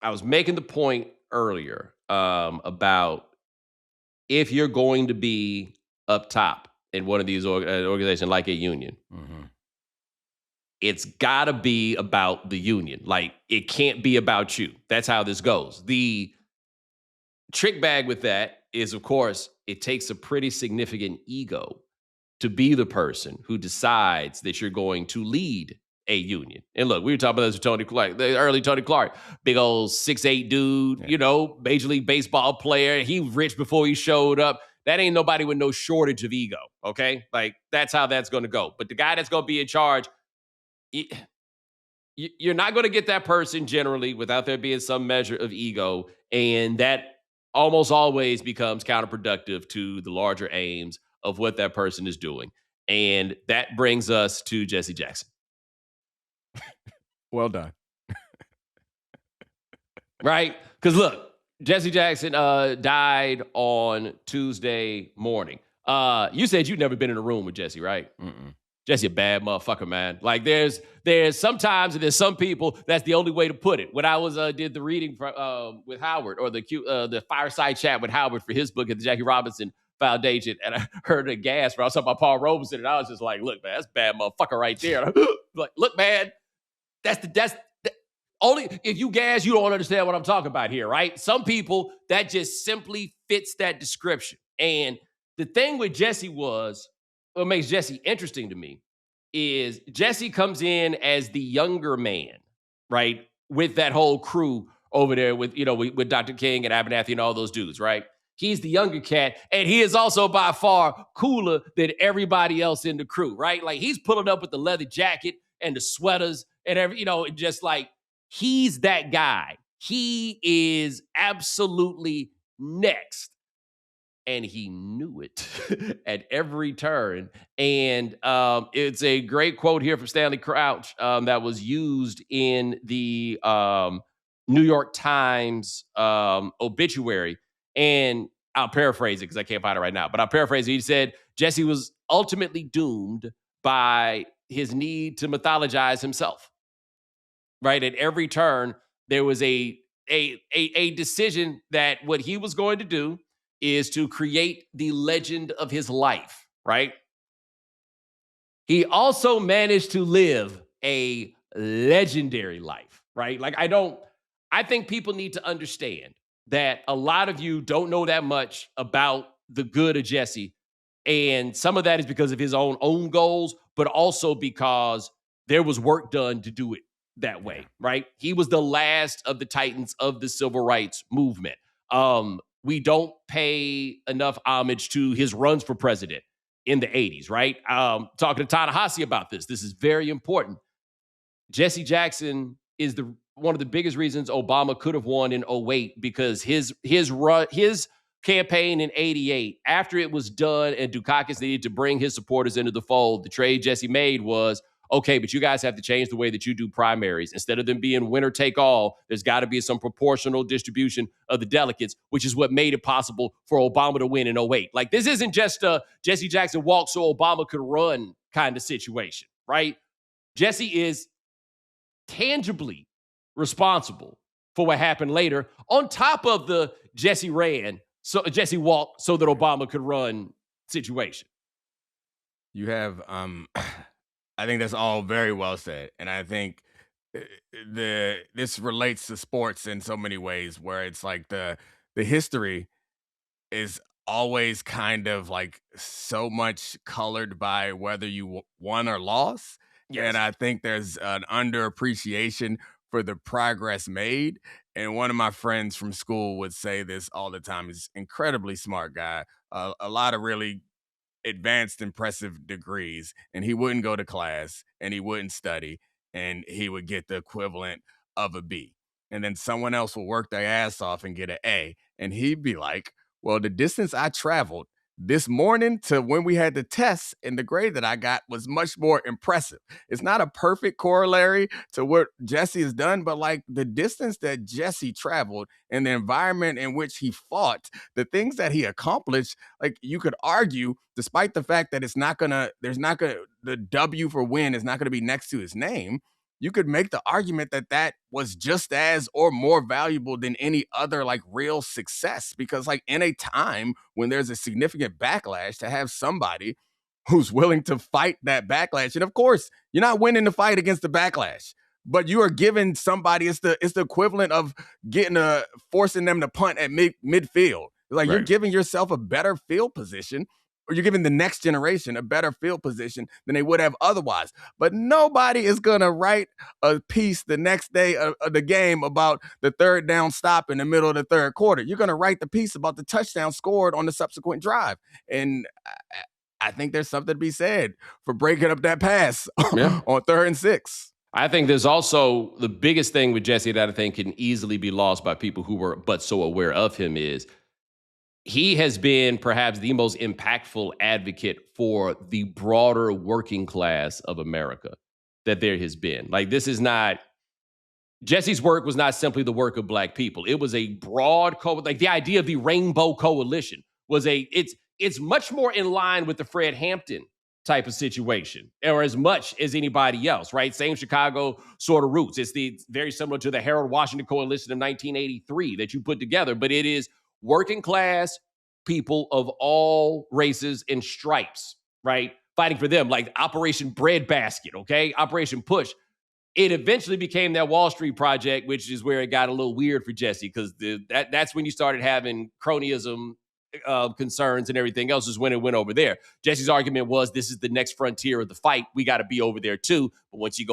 I was making the point earlier about if you're going to be up top in one of these organizations like a union, Mhm. it's got to be about the union. Like it can't be about you. That's how this goes. The trick bag with that is, of course, it takes a pretty significant ego to be the person who decides that you're going to lead a union. And look, we were talking about this with Tony Clark, the early Tony Clark, big old 6'8" dude, Yeah. you know, Major League Baseball player. He was rich before he showed up. That ain't nobody with no shortage of ego. Okay. Like that's how that's going to go. But the guy that's going to be in charge, you're not going to get that person generally without there being some measure of ego. And that almost always becomes counterproductive to the larger aims of what that person is doing. And that brings us to Jesse Jackson, Well done. right? Because look, Jesse Jackson died on Tuesday morning. You said you'd never been in a room with Jesse, right? Mm-mm. Jesse a bad motherfucker, man. Like there's sometimes and there's some people that's the only way to put it. When I was did the reading with Howard or the fireside chat with Howard for his book at the Jackie Robinson Foundation, and I heard a gasp. I was talking about Paul Robeson, and I was just like, "Look, man, that's a bad motherfucker right there." Like, look, man, that's only if you gas, you don't understand what I'm talking about here, right? Some people that just simply fits that description. And the thing with Jesse was what makes Jesse interesting to me is Jesse comes in as the younger man, right? With that whole crew over there with, with Dr. King and Abernathy and all those dudes, right? He's the younger cat, and he is also by far cooler than everybody else in the crew, right? Like he's pulling up with the leather jacket and the sweaters and just like he's that guy. He is absolutely next. And he knew it at every turn. And it's a great quote here from Stanley Crouch that was used in the New York Times obituary. And I'll paraphrase it because I can't find it right now, but I'll paraphrase it. He said, Jesse was ultimately doomed by his need to mythologize himself, right? At every turn, there was a decision that what he was going to do is to create the legend of his life, right? He also managed to live a legendary life, right? I think people need to understand that a lot of you don't know that much about the good of Jesse. And some of that is because of his own goals, but also because there was work done to do it that Yeah. way, right? He was the last of the titans of the civil rights movement. We don't pay enough homage to his runs for president in the 80s, right? Talking to Ta-Nehisi about this. This is very important. Jesse Jackson is the one of the biggest reasons Obama could have won in '08 because his campaign in '88, after it was done and Dukakis needed to bring his supporters into the fold, the trade Jesse made was, okay, but you guys have to change the way that you do primaries. Instead of them being winner take all, there's got to be some proportional distribution of the delegates, which is what made it possible for Obama to win in '08. Like this isn't just a Jesse Jackson walk so Obama could run kind of situation, right? Jesse is tangibly responsible for what happened later, on top of the Jesse walked so that Obama could run situation. You have I think that's all very well said. And I think this relates to sports in so many ways where it's like the history is always kind of like so much colored by whether you won or lost. And Yes. I think there's an underappreciation for the progress made. And one of my friends from school would say this all the time. He's incredibly smart guy, a lot of really advanced, impressive degrees, and he wouldn't go to class and he wouldn't study, and he would get the equivalent of a B. And then someone else will work their ass off and get an A, and he'd be like, well, the distance I traveled this morning to when we had the tests and the grade that I got was much more impressive. It's not a perfect corollary to what Jesse has done, but like the distance that Jesse traveled and the environment in which he fought, the things that he accomplished, like you could argue, despite the fact that the W for win is not gonna be next to his name, you could make the argument that that was just as or more valuable than any other like real success. Because like in a time when there's a significant backlash, to have somebody who's willing to fight that backlash. And of course, you're not winning the fight against the backlash, but you are giving somebody, it's the equivalent of forcing them to punt at midfield. Like you're giving yourself a better field position, or you're giving the next generation a better field position than they would have otherwise. But nobody is going to write a piece the next day of the game about the third down stop in the middle of the third quarter. You're going to write the piece about the touchdown scored on the subsequent drive. And I think there's something to be said for breaking up that pass on 3rd and 6. I think there's also the biggest thing with Jesse that I think can easily be lost by people who were but so aware of him is he has been perhaps the most impactful advocate for the broader working class of America that there has been. Like, this is not, Jesse's work was not simply the work of Black people. It was a broad, like the idea of the Rainbow Coalition was it's much more in line with the Fred Hampton type of situation, or as much as anybody else, right? Same Chicago sort of roots. It's very similar to the Harold Washington Coalition of 1983 that you put together, but it is working class people of all races and stripes, right? Fighting for them, like Operation Breadbasket, okay? Operation Push. It eventually became that Wall Street project, which is where it got a little weird for Jesse, because that's when you started having cronyism concerns and everything else, is when it went over there. Jesse's argument was, this is the next frontier of the fight. We got to be over there too. But once you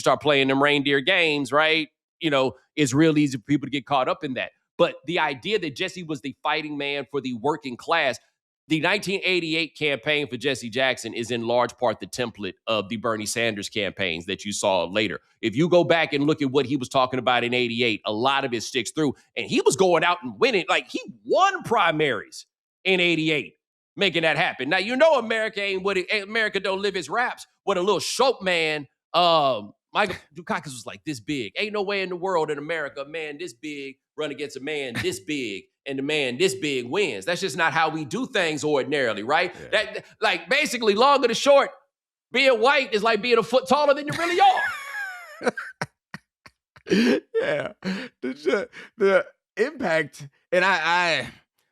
start playing them reindeer games, right? It's real easy for people to get caught up in that. But the idea that Jesse was the fighting man for the working class, the 1988 campaign for Jesse Jackson is in large part the template of the Bernie Sanders campaigns that you saw later. If you go back and look at what he was talking about in 88, a lot of it sticks through. And he was going out and winning. Like, he won primaries in 88, making that happen. Now, America America don't live his raps. What a little show man, Michael Dukakis was like, this big. Ain't no way in the world in America a man this big run against a man this big, and the man this big wins. That's just not how we do things ordinarily, right? Yeah. That, like, basically, long or the short, being white is like being a foot taller than you really are. Yeah. The impact, and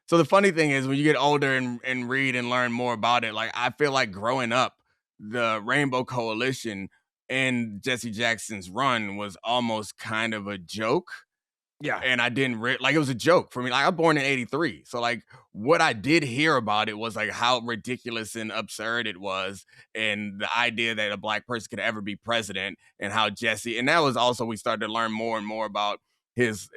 so the funny thing is, when you get older and read and learn more about it, like, I feel like growing up, the Rainbow Coalition and Jesse Jackson's run was almost kind of a joke. Yeah. And I didn't it was a joke for me. Like, I was born in 83. So like, what I did hear about it was like how ridiculous and absurd it was. And the idea that a Black person could ever be president, and how Jesse, and that was also, we started to learn more and more about his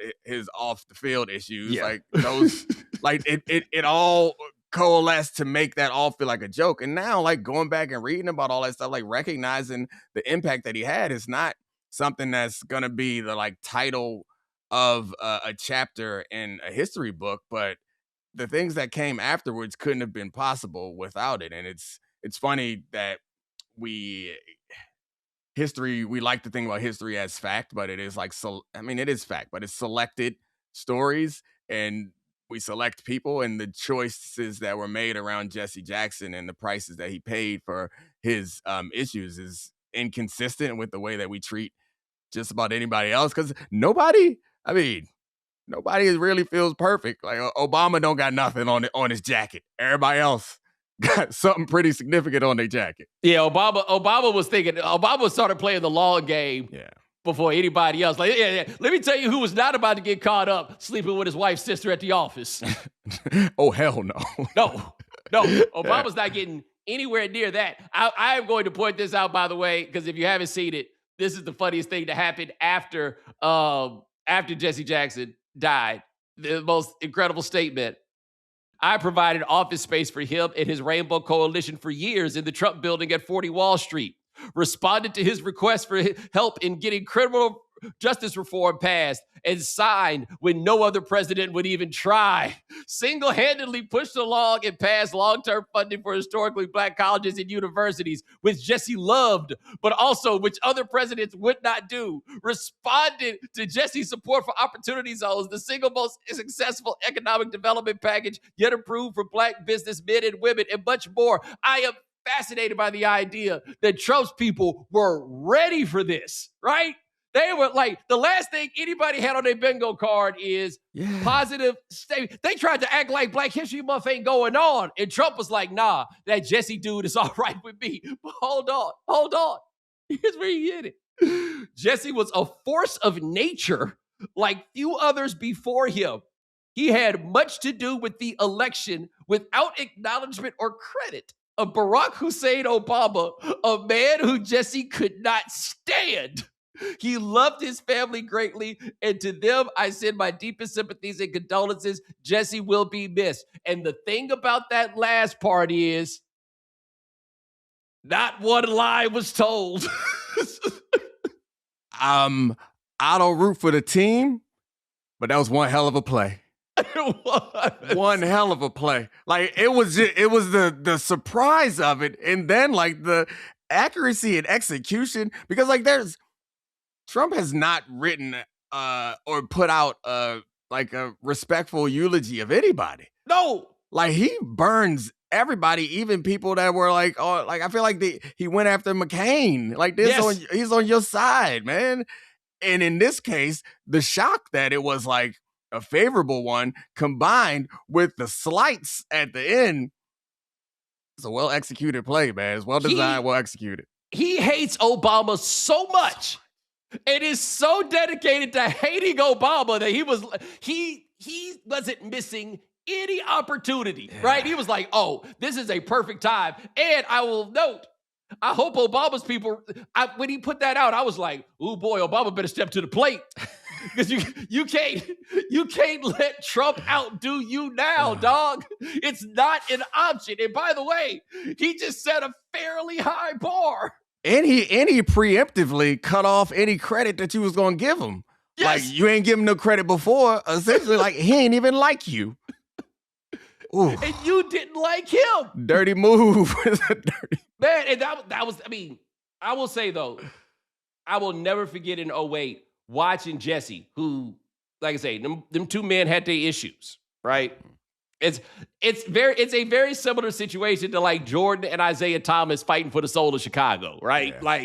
off the field issues. Yeah. Like those, like it all coalesced to make that all feel like a joke. And now, like, going back and reading about all that stuff, like recognizing the impact that he had is not something that's going to be the like title of a chapter in a history book, but the things that came afterwards couldn't have been possible without it. And it's funny that we like to think about history as fact, but it is like, it is fact, but it's selected stories, and we select people, and the choices that were made around Jesse Jackson and the prices that he paid for his issues is inconsistent with the way that we treat just about anybody else, because nobody really feels perfect. Like, Obama don't got nothing on his jacket. Everybody else got something pretty significant on their jacket. Yeah, Obama started playing the long game before anybody else. Like, let me tell you who was not about to get caught up sleeping with his wife's sister at the office. Oh, hell no. No. Obama's not getting anywhere near that. I am going to point this out, by the way, because if you haven't seen it, this is the funniest thing to happen after Jesse Jackson died. The most incredible statement. I provided office space for him and his Rainbow Coalition for years in the Trump building at 40 Wall Street. Responded to his request for help in getting criminal justice reform passed and signed when no other president would even try. Single-handedly pushed along and passed long-term funding for historically Black colleges and universities, which Jesse loved, but also which other presidents would not do. Responded to Jesse's support for opportunity zones, the single most successful economic development package yet approved for Black businessmen and women, and much more. I am fascinated by the idea that Trump's people were ready for this, right? They were like, the last thing anybody had on their bingo card is positive statement. They tried to act like Black History Month ain't going on. And Trump was like, nah, that Jesse dude is all right with me. But hold on. Here's where you get it. Jesse was a force of nature like few others before him. He had much to do with the election without acknowledgement or credit of Barack Hussein Obama, a man who Jesse could not stand. He loved his family greatly, and to them, I send my deepest sympathies and condolences. Jesse will be missed. And the thing about that last part is, not one lie was told. I don't root for the team, but that was one hell of a play. It was. One hell of a play. Like, it was the surprise of it, and then like the accuracy and execution, because like Trump has not written or put out like a respectful eulogy of anybody. No. Like, he burns everybody, even people that were like, oh, like I feel like he went after McCain. Like, he's on your side, man. And in this case, the shock that it was like a favorable one combined with the slights at the end. It's a well executed play, man. It's well designed, well executed. He hates Obama so much. And is so dedicated to hating Obama that he wasn't missing any opportunity, right? He was like, oh, this is a perfect time. And I will note, I hope Obama's people, when he put that out, I was like, oh boy, Obama better step to the plate. Because you can't let Trump outdo you now, dog. It's not an option. And by the way, he just set a fairly high bar. And he preemptively cut off any credit that you was gonna give him. Yes. Like, you ain't give him no credit before. Essentially, like, he ain't even like you. Ooh. And you didn't like him. Dirty move. Man, and that was, I mean, I will say though, I will never forget in 2008 watching Jesse, who, like I say, them two men had their issues, right? It's a very similar situation to like Jordan and Isaiah Thomas fighting for the soul of Chicago, right? Yeah.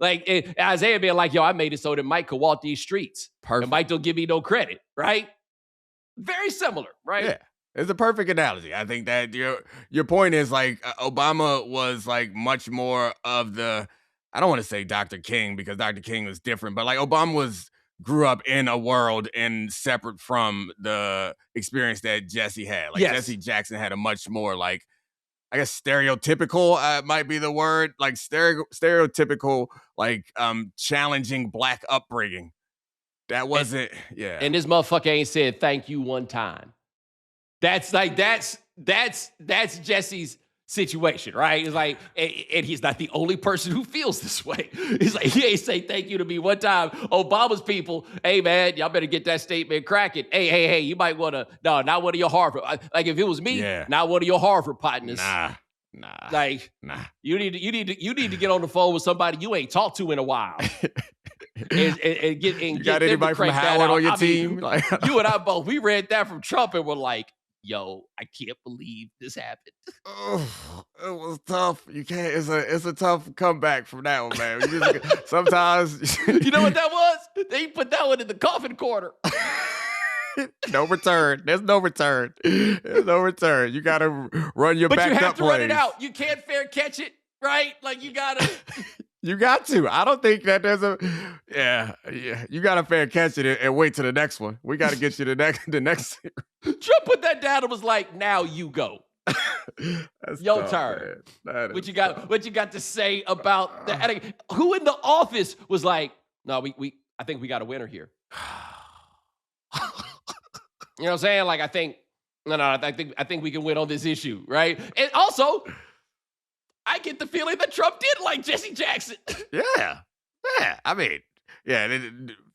Like Isaiah being like, yo, I made it so that Mike could walk these streets. Perfect. And Mike don't give me no credit, right? Very similar, right? Yeah. It's a perfect analogy. I think that your point is like Obama was like much more of the, I don't want to say Dr. King because Dr. King was different, but like Obama grew up in a world and separate from the experience that Jesse had. Like, yes. Jesse Jackson had a much more like, I guess stereotypical might be the word, like stereotypical, like challenging Black upbringing. That wasn't, yeah. And this motherfucker ain't said thank you one time. That's Jesse's situation, right? It's like, and he's not the only person who feels this way. He's like, he ain't say thank you to me one time. Obama's people, hey man, y'all better get that statement cracking. Hey, you might want to, no, not one of your Harvard. Like, if it was me, not one of your Harvard partners. Nah. You need to get on the phone with somebody you ain't talked to in a while. and get got anybody from Howard on your team? Like, you and I both, we read that from Trump and we're like, yo, I can't believe this happened. Oh, it was tough. You can't. It's a tough comeback from that one, man. Sometimes, you know what that was? They put that one in the coffin corner. No return. There's no return. There's no return. You gotta run your backup plays. But you have to run it out. You can't fair catch it, right? Like, you gotta. You got to. I don't think that there's a. Yeah. You got to fair catch it and wait to the next one. We got to get you the next. Trump put that down and was like, "Now you go. Your turn." What you got to say about that? Who in the office was like, "No, I think we got a winner here." You know what I'm saying? Like, I think we can win on this issue, right? And also, I get the feeling that Trump did like Jesse Jackson. Yeah. I mean,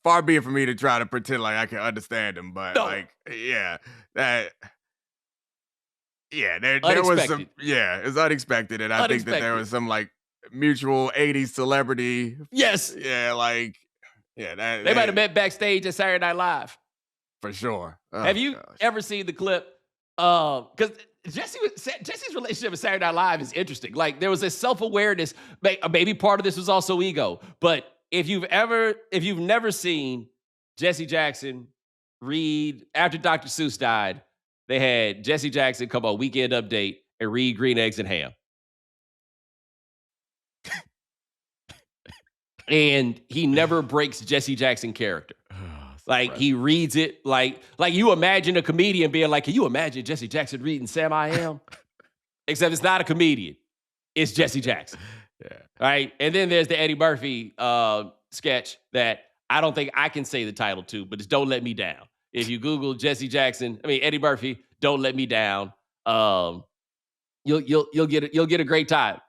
far be it for me to try to pretend like I can understand him, but there was some, it's unexpected, and I think that there was some like mutual 80s celebrity. Yes. Yeah, like, they might have met backstage at Saturday Night Live. For sure. Have you ever seen the clip Because Jesse's relationship with Saturday Night Live is interesting. Like there was a self-awareness. Maybe part of this was also ego. But if you've never seen Jesse Jackson read after Dr. Seuss died, they had Jesse Jackson come on Weekend Update and read Green Eggs and Ham. And he never breaks Jesse Jackson character. Like he reads it like you imagine a comedian being like, can you imagine Jesse Jackson reading Sam I Am? Except it's not a comedian. It's Jesse Jackson. Yeah. Right. And then there's the Eddie Murphy sketch that I don't think I can say the title to, but it's Don't Let Me Down. If you Google Eddie Murphy, Don't Let Me Down, you'll get a great time.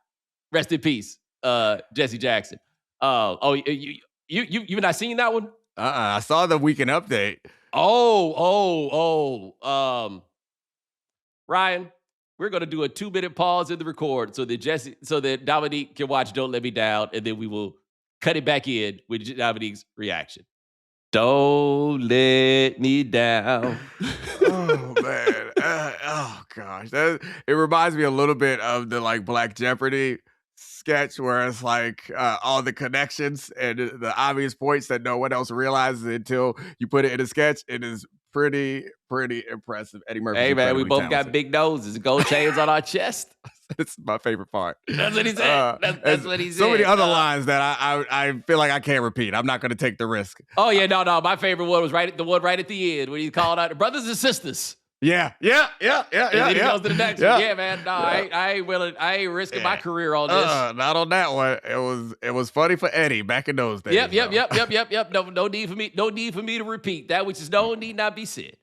Rest in peace, Jesse Jackson. You've not seen that one? I saw the Weekend Update. Ryan, we're gonna do a 2-minute pause in the record so that Dominique can watch Don't Let Me Down, and then we will cut it back in with Dominique's reaction. Don't let me down. Oh man. Oh gosh. It reminds me a little bit of the like Black Jeopardy sketch where it's like all the connections and the obvious points that no one else realizes until you put it in a sketch. It is pretty impressive. Eddie Murphy. Hey man, we both got big noses, gold chains on our chest. It's my favorite part. That's what he said. That's what he said. So many other lines that I feel like I can't repeat. I'm not going to take the risk. Oh yeah, no. My favorite one was the one right at the end when he called out the brothers and sisters. Yeah. And then he goes to the next one. Yeah, man. No, I ain't risking my career on this. Not on that one. It was funny for Eddie back in those days. Yep. No need for me to repeat that which is known need not be said.